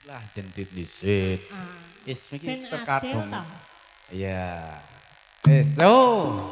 Lah jentit disit. Is iki terkadung. Iya. Wis, oh.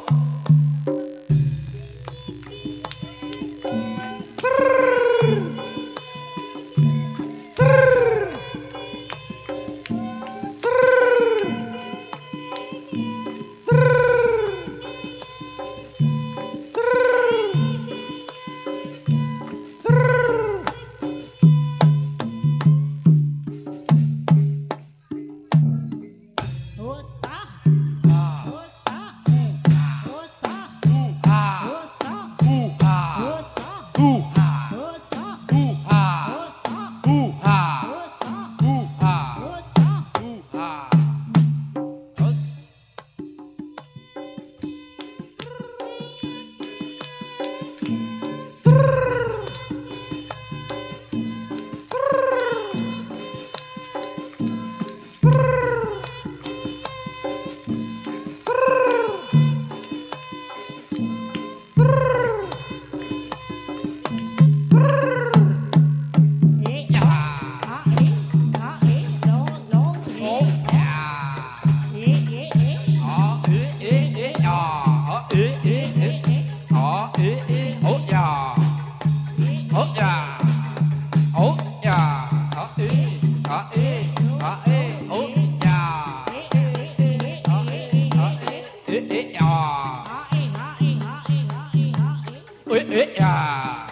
ya.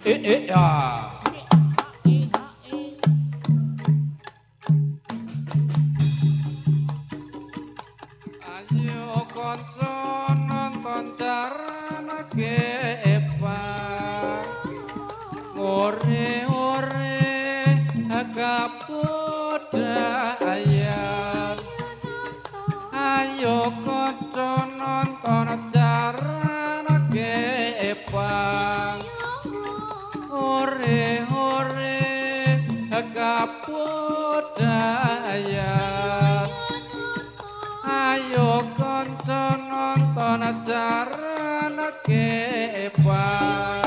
Ya. Ayo kanca nonton jaranake epang ore-ore kabudayan ayo kanca nonton jaranake epang ore-ore kabudayan ayo kanca nonton jaranake epang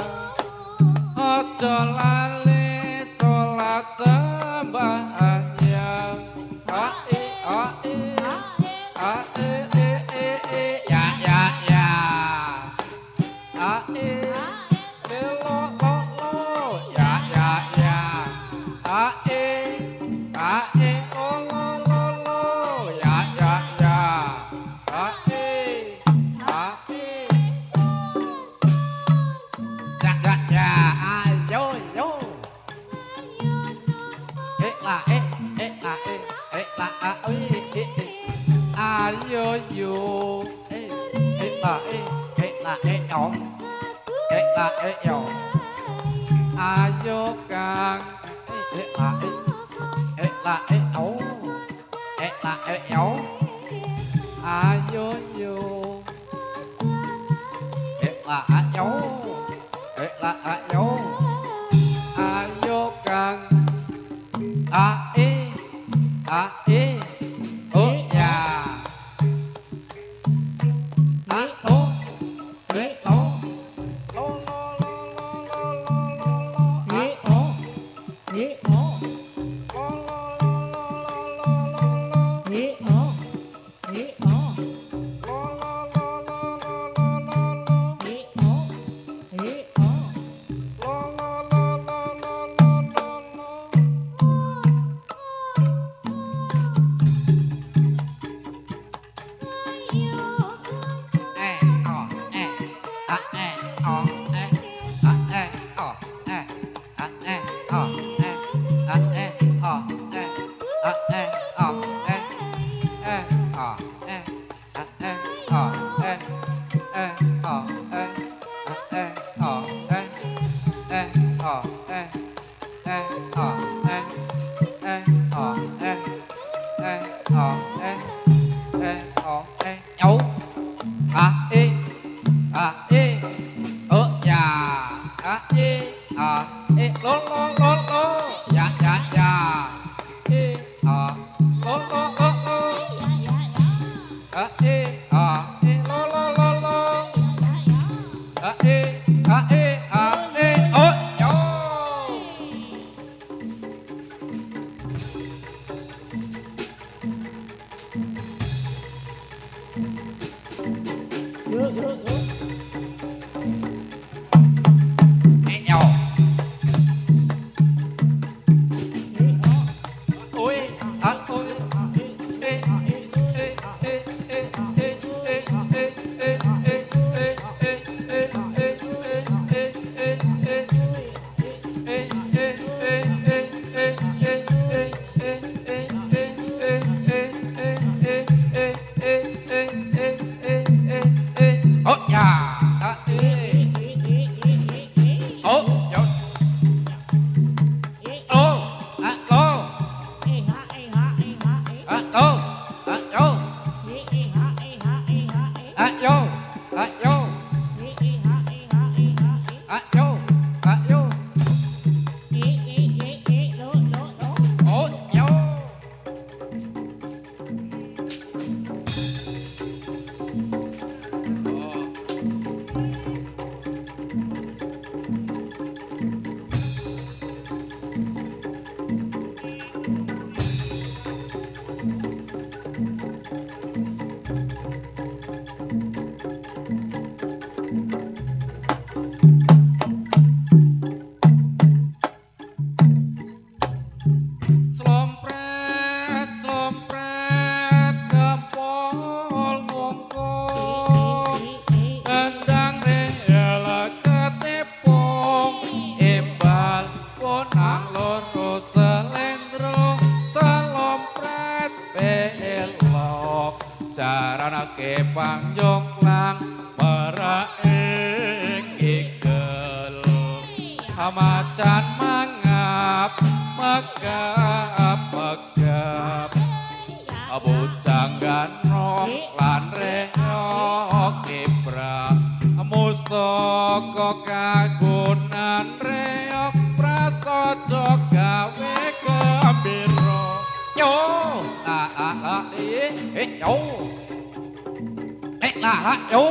aja lali salat sembahyang ae ae ae ya ya ya ae lo lo lo ya ya ya ae ae oh lo lo lo ya ya ya ae ae ya ya ya ayo yo la la la ayo yo la la yo la yo ayo kang la la yo la yo ayo yo la yo la yo ayo kang oh ya oh Slompret gempol ngungkul jaranake pangjongklang meraing igel macan mangap megap bujang ganong lan reok kibra mustaka kagunan reok prasaja gawe gembira yo yo yo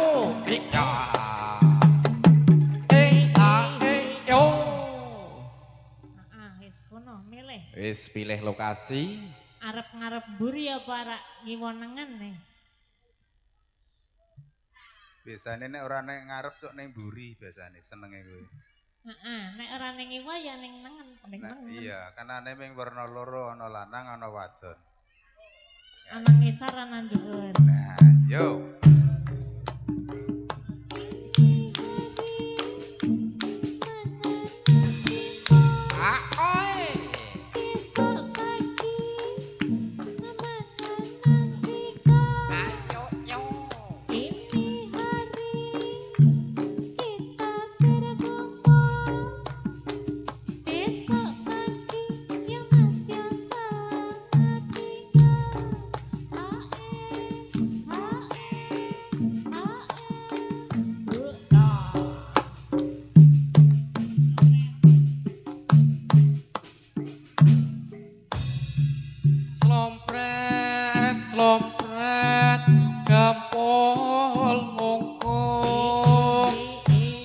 yo wis kono milih wis pilih lokasi arep ngarep mburi apa arek ngiwonengen wis biasane nek ora nek ngarep cok ning mburi biasane senenge kowe heeh nek ora ning iwa ya ning nengen ning nengen iya kan ane ming werna loro ana lanang ana wadon ana ngisor ana dhuwur nah yo slompret gampol ngungkung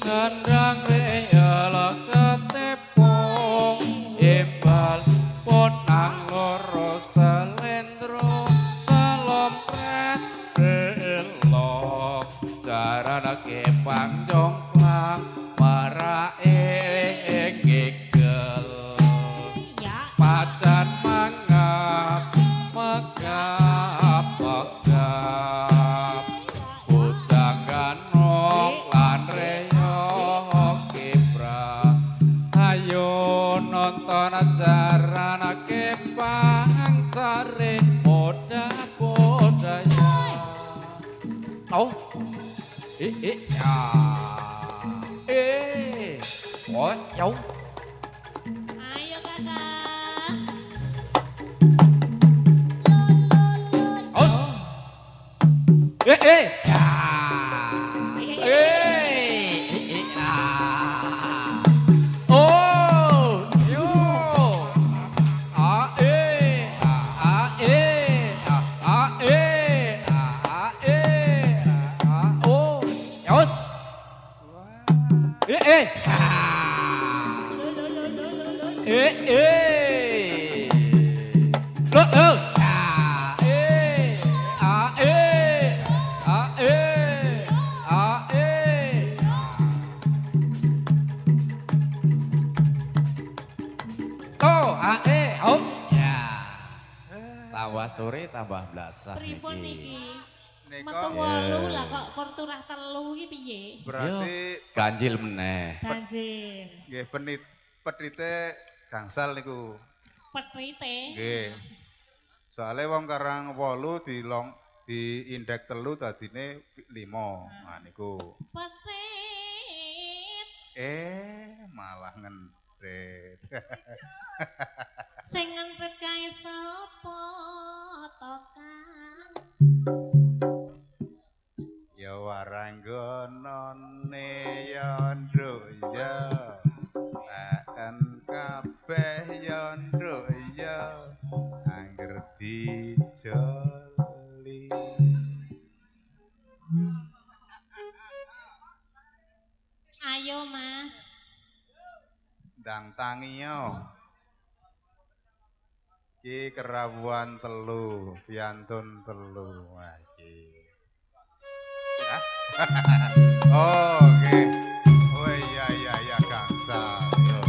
ngandang reyala ketepung imbal ponang loro selendro slompret belok jaranake pangjongklang maraing igel macan mangap megap bujang ganong lan reok kibra ayo nonton jaranake pangsare moda budaya oh ya oh yo ayo kakak ya oh yo oh yos tambah sore tambah blasah pripun niki Nika metu 8 lah kok porturah 3 iki piye berarti ganjil meneh banjir nggih petite gangsal niku petrite nggih soalnya wong karang 8 di indeks 3 dadine 5 nah niku petrit malah ngentret sing ngentret kae sapa to Kang ya waranggonone ya ndroya akan kabeh ya ndroya angger dijoli ayo Mas ndang tangiyo iki kerawuan 3 piantun 3 wah iki oh oke oh iya gangsal yo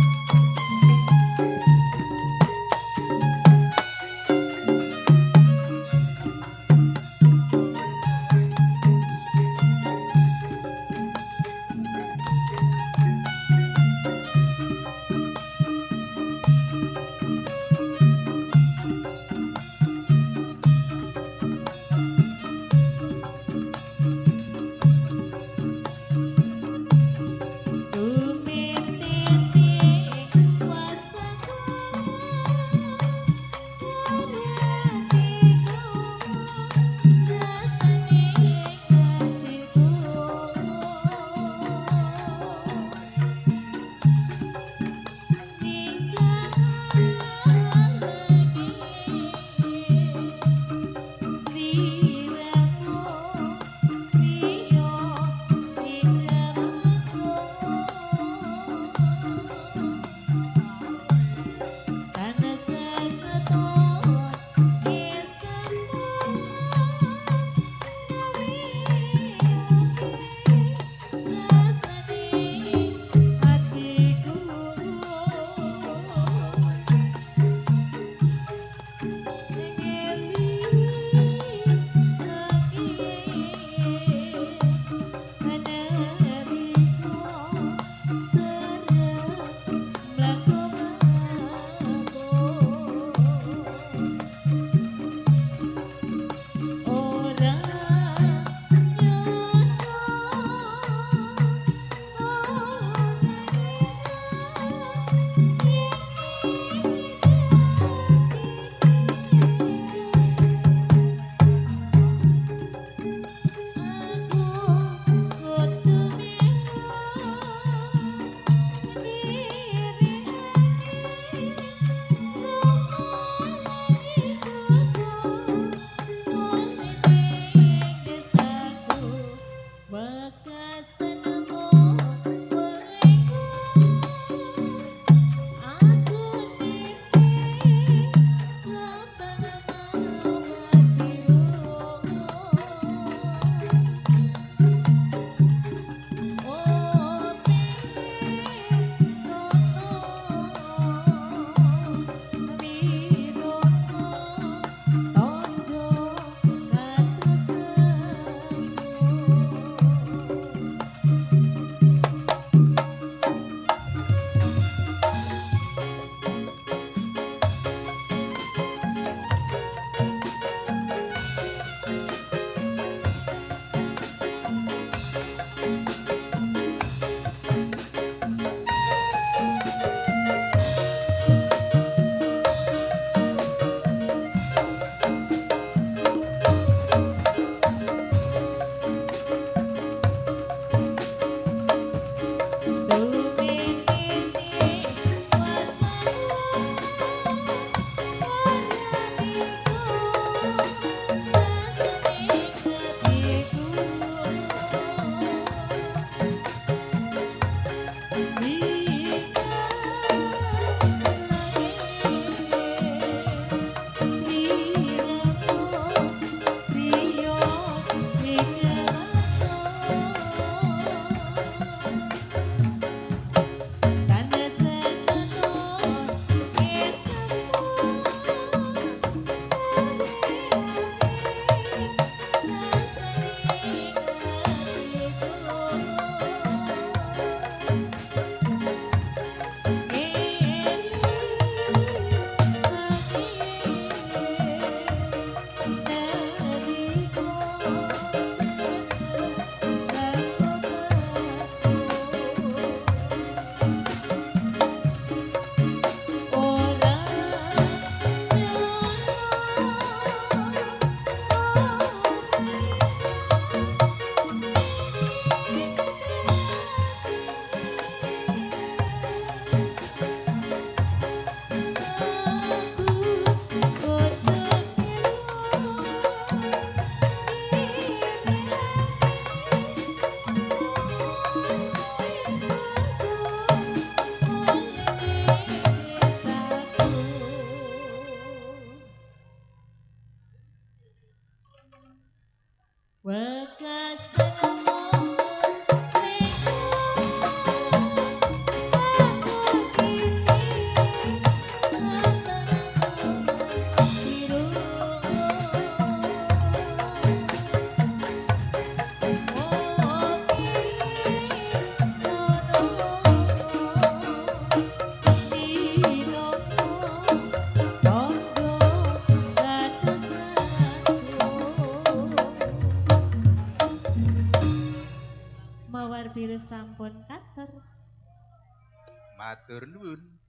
Mawar biru sampun kater. Matur nuwun.